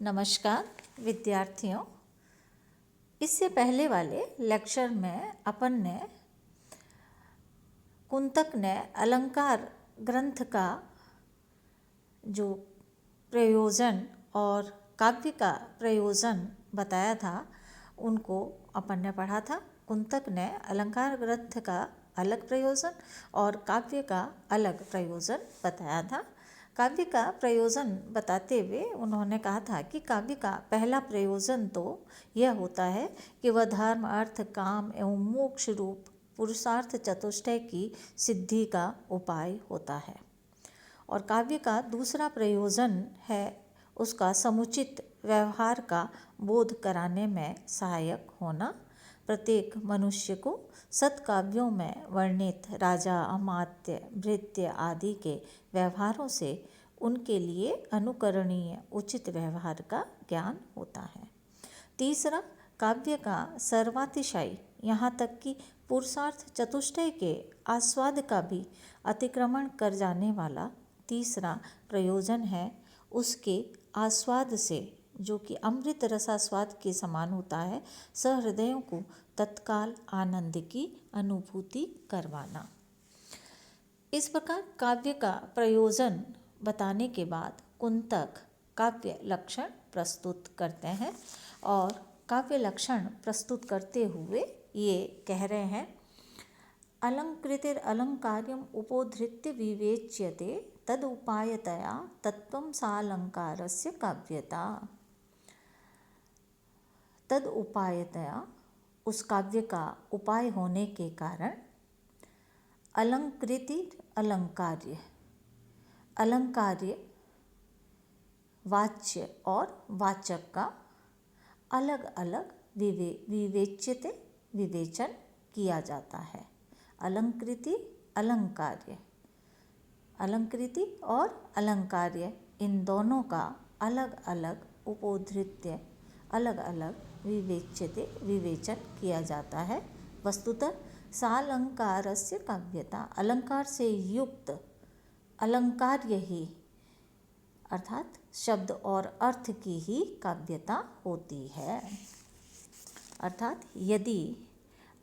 नमस्कार विद्यार्थियों। इससे पहले वाले लेक्चर में अपन ने कुंतक ने अलंकार ग्रंथ का जो प्रयोजन और काव्य का प्रयोजन बताया था उनको अपन ने पढ़ा था। कुंतक ने अलंकार ग्रंथ का अलग प्रयोजन और काव्य का अलग प्रयोजन बताया था। काव्य का प्रयोजन बताते हुए उन्होंने कहा था कि काव्य का पहला प्रयोजन तो यह होता है कि वह धर्म अर्थ काम एवं मोक्ष रूप पुरुषार्थ चतुष्टय की सिद्धि का उपाय होता है। और काव्य का दूसरा प्रयोजन है उसका समुचित व्यवहार का बोध कराने में सहायक होना। प्रत्येक मनुष्य को सत्काव्यों में वर्णित राजा अमात्य भृत्य आदि के व्यवहारों से उनके लिए अनुकरणीय उचित व्यवहार का ज्ञान होता है। तीसरा, काव्य का सर्वातिशय यहाँ तक कि पुरुषार्थ चतुष्टय के आस्वाद का भी अतिक्रमण कर जाने वाला तीसरा प्रयोजन है उसके आस्वाद से, जो कि अमृत रसास्वाद के समान होता है, सहृदयों को तत्काल आनंद की अनुभूति करवाना। इस प्रकार काव्य का प्रयोजन बताने के बाद कुंतक काव्य लक्षण प्रस्तुत करते हैं और काव्य लक्षण प्रस्तुत करते हुए ये कह रहे हैं, अलंकृतिर अलंकार्यम उपोधृत्य विवेच्यते तदुपायतया तत्वं सालंकारस्य काव्यता। तद उपायतया उस काव्य का उपाय होने के कारण अलंकृतिर अलंकार्य अलंकार्य वाच्य और वाचक का अलग अलग विवेच्यते विवेचन किया जाता है। अलंकृति अलंकार्य अलंकृति और अलंकार्य इन दोनों का अलग अलग उपोधृत्य अलग अलग विवेच्यते विवेचन किया जाता है। वस्तुतः सालंकारस्य काव्यता, अलंकार से युक्त अलंकार्य ही अर्थात शब्द और अर्थ की ही काव्यता होती है। अर्थात यदि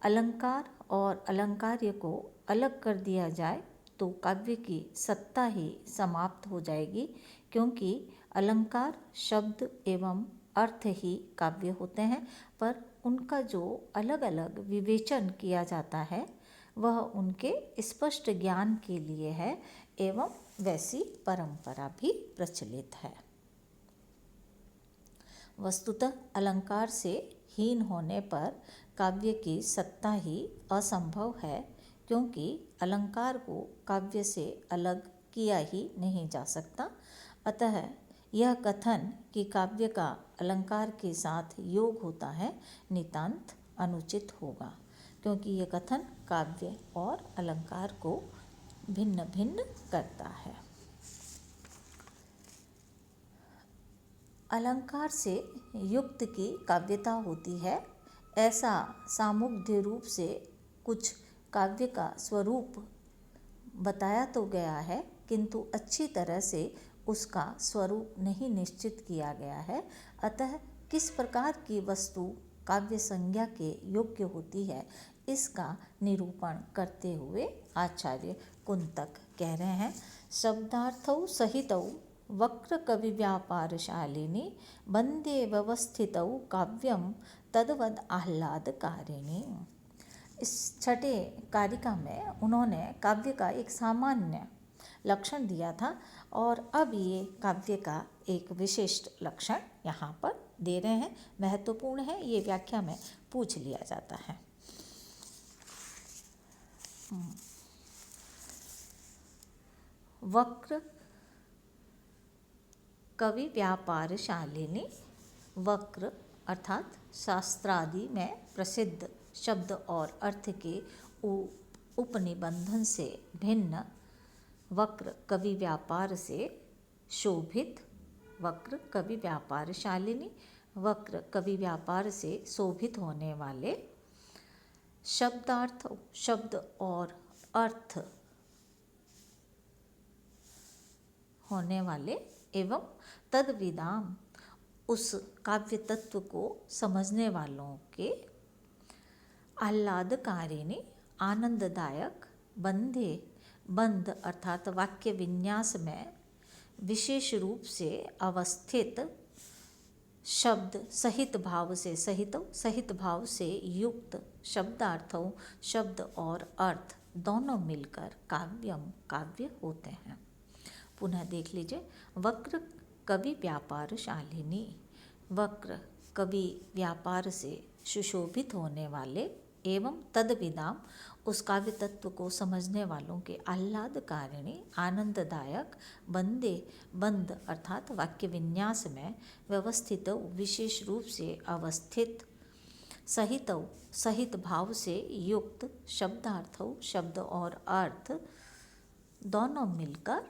अलंकार और अलंकार्य को अलग कर दिया जाए तो काव्य की सत्ता ही समाप्त हो जाएगी, क्योंकि अलंकार शब्द एवं अर्थ ही काव्य होते हैं, पर उनका जो अलग अलग विवेचन किया जाता है वह उनके स्पष्ट ज्ञान के लिए है एवं वैसी परंपरा भी प्रचलित है। वस्तुतः अलंकार से हीन होने पर काव्य की सत्ता ही असंभव है, क्योंकि अलंकार को काव्य से अलग किया ही नहीं जा सकता। अतः यह कथन कि काव्य का अलंकार के साथ योग होता है नितांत अनुचित होगा, क्योंकि यह कथन काव्य और अलंकार को भिन्न भिन्न करता है। अलंकार से युक्त की काव्यता होती है, ऐसा सामुग्ध्य रूप से कुछ काव्य का स्वरूप बताया तो गया है, किंतु अच्छी तरह से उसका स्वरूप नहीं निश्चित किया गया है। अतः किस प्रकार की वस्तु काव्य संज्ञा के योग्य होती है इसका निरूपण करते हुए आचार्य कुंतक कह रहे हैं, शब्दार्थौ सहितौ वक्र कवि व्यापारशालिनी बंदे व्यवस्थितौ काव्यम तद्वद आह्लादकारिणी। इस छठे कारिका में उन्होंने काव्य का एक सामान्य लक्षण दिया था और अब ये काव्य का एक विशिष्ट लक्षण यहाँ पर दे रहे हैं। महत्वपूर्ण है, ये व्याख्या में पूछ लिया जाता है। वक्र कवि व्यापारशालिनी, वक्र अर्थात शास्त्रादि में प्रसिद्ध शब्द और अर्थ के उपनिबंधन से भिन्न, वक्र कवि व्यापार से शोभित, वक्र कवि व्यापारशालिनी वक्र कवि व्यापार से शोभित होने वाले, शब्दार्थ शब्द और अर्थ होने वाले एवं तद्विदाम उस काव्य तत्व को समझने वालों के आह्लादकारिणी, आनंददायक, बंध अर्थात वाक्य विन्यास में विशेष रूप से अवस्थित शब्द सहित भाव से युक्त शब्दार्थों, शब्द और अर्थ दोनों मिलकर काव्य होते हैं। पुनः देख लीजिए, वक्र कवि व्यापार शालिनी, वक्र कवि व्यापार से सुशोभित होने वाले एवं तदविदाम उस काव्य तत्व को समझने वालों के आह्लादकारिणी, आनंददायक, बंद अर्थात वाक्य विन्यास में व्यवस्थित, विशेष रूप से अवस्थित, सहित भाव से युक्त शब्दार्थों, शब्द और अर्थ दोनों मिलकर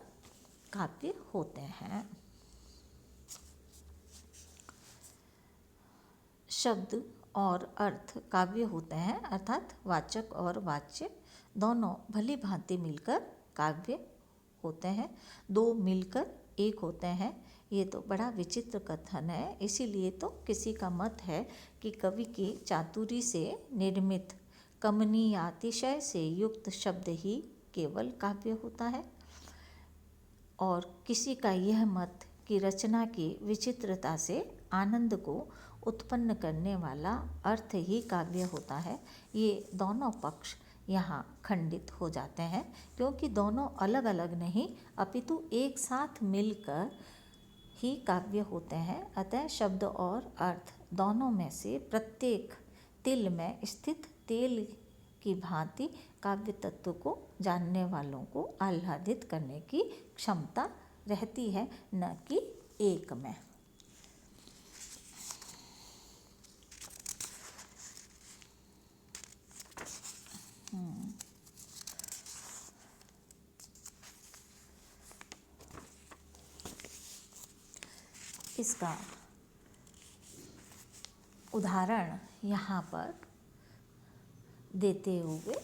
काव्य होते हैं। शब्द और अर्थ काव्य होते हैं, अर्थात वाचक और वाच्य दोनों भली भांति मिलकर काव्य होते हैं। दो मिलकर एक होते हैं, ये तो बड़ा विचित्र कथन है। इसीलिए तो किसी का मत है कि कवि की चातुरी से निर्मित कमनीय अतिशय से युक्त शब्द ही केवल काव्य होता है, और किसी का यह मत कि रचना की विचित्रता से आनंद को उत्पन्न करने वाला अर्थ ही काव्य होता है। ये दोनों पक्ष यहाँ खंडित हो जाते हैं, क्योंकि दोनों अलग अलग नहीं अपितु एक साथ मिलकर ही काव्य होते हैं। अतः शब्द और अर्थ दोनों में से प्रत्येक तिल में स्थित तेल की भांति काव्य तत्व को जानने वालों को आह्लादित करने की क्षमता रहती है, न कि एक में। इसका उदाहरण यहाँ पर देते हुए,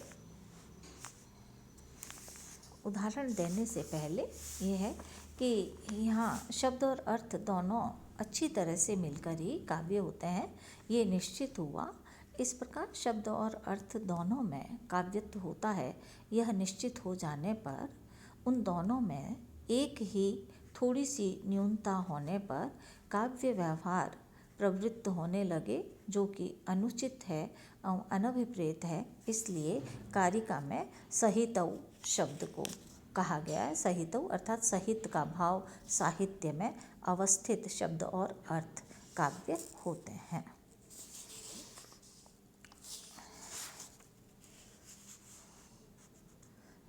उदाहरण देने से पहले यह है कि यहाँ शब्द और अर्थ दोनों अच्छी तरह से मिलकर ही काव्य होते हैं, ये निश्चित हुआ। इस प्रकार शब्द और अर्थ दोनों में काव्यत्व होता है, यह निश्चित हो जाने पर उन दोनों में एक ही थोड़ी सी न्यूनता होने पर काव्य व्यवहार प्रवृत्त होने लगे, जो कि अनुचित है और अनभिप्रेत है। इसलिए कारिका में सहितौ शब्द को कहा गया है। सहितौ अर्थात सहित का भाव, साहित्य में अवस्थित शब्द और अर्थ काव्य होते हैं।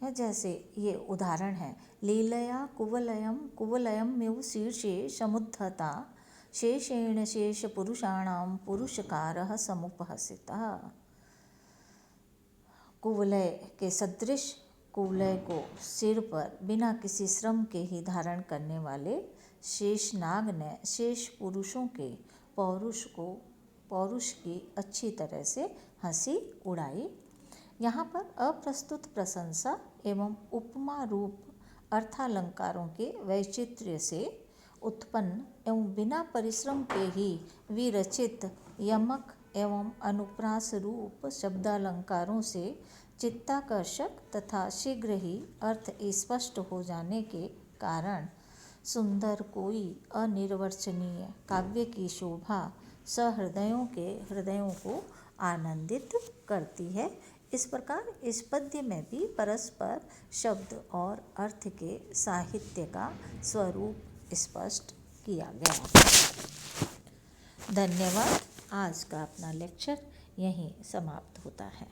जैसे ये उदाहरण है, लीलया कुवलयम मेव शीर्षे समुद्धता शेषेण शेष पुरुषाणाम पुरुषकारः समुपहसितः। कुवलय के सदृश, कुवलय को सिर पर बिना किसी श्रम के ही धारण करने वाले शेषनाग ने शेष पुरुषों के पौरुष की अच्छी तरह से हंसी उड़ाई। यहाँ पर अप्रस्तुत प्रशंसा एवं उपमा रूप अर्थालंकारों के वैचित्र्य से उत्पन्न एवं बिना परिश्रम के ही विरचित यमक एवं अनुप्रास रूप शब्दालंकारों से चित्ताकर्षक तथा शीघ्र ही अर्थ स्पष्ट हो जाने के कारण सुंदर कोई अनिर्वचनीय काव्य की शोभा सहृदयों के हृदयों को आनंदित करती है। इस प्रकार इस पद्य में भी परस्पर शब्द और अर्थ के साहित्य का स्वरूप स्पष्ट किया गया। धन्यवाद। आज का अपना लेक्चर यहीं समाप्त होता है।